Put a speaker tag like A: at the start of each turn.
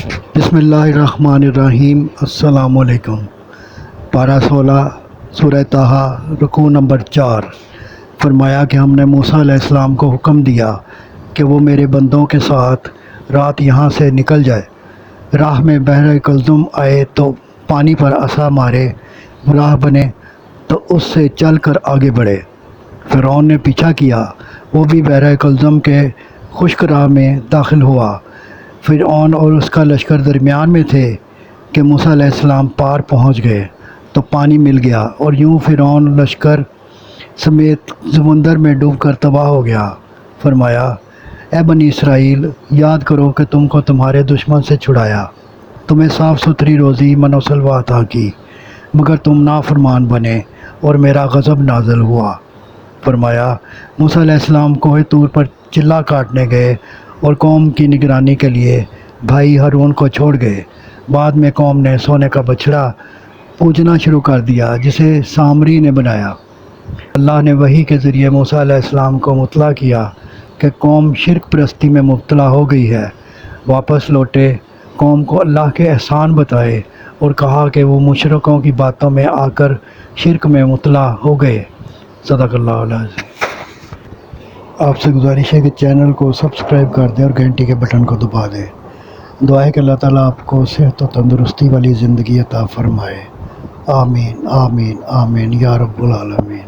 A: بسم اللہ الرحمن الرحیم۔ السلام علیکم۔ پارہ 16 سورہ طٰہٰ رکوع نمبر 4۔ فرمایا کہ ہم نے موسیٰ علیہ السلام کو حکم دیا کہ وہ میرے بندوں کے ساتھ رات یہاں سے نکل جائے۔ راہ میں بحر کلزم آئے تو پانی پر عصا مارے، راہ بنے تو اس سے چل کر آگے بڑھے۔ فرعون نے پیچھا کیا، وہ بھی بحر کلزم کے خشک راہ میں داخل ہوا۔ فرعون اور اس کا لشکر درمیان میں تھے کہ موسیٰ علیہ السلام پار پہنچ گئے تو پانی مل گیا، اور یوں فرعون لشکر سمیت سمندر میں ڈوب کر تباہ ہو گیا۔ فرمایا، اے بنی اسرائیل، یاد کرو کہ تم کو تمہارے دشمن سے چھڑایا، تمہیں صاف ستھری روزی من و سلوہ عطا کی، مگر تم نافرمان بنے اور میرا غضب نازل ہوا۔ فرمایا، موسیٰ علیہ السلام کوہ طور پر چلہ کاٹنے گئے اور قوم کی نگرانی کے لیے بھائی ہارون کو چھوڑ گئے۔ بعد میں قوم نے سونے کا بچڑا پوجنا شروع کر دیا جسے سامری نے بنایا۔ اللہ نے وحی کے ذریعے موسیٰ علیہ السلام کو مطلع کیا کہ قوم شرک پرستی میں مبتلا ہو گئی ہے۔ واپس لوٹے، قوم کو اللہ کے احسان بتائے اور کہا کہ وہ مشرکوں کی باتوں میں آ کر شرک میں مبتلا ہو گئے۔ صدق اللہ العظیم۔ آپ سے گزارش ہے کہ چینل کو سبسکرائب کر دیں اور گھنٹی کے بٹن کو دبا دیں۔ دعا ہے کہ اللہ تعالیٰ آپ کو صحت و تندرستی والی زندگی عطا فرمائے۔ آمین آمین آمین یا رب العالمین۔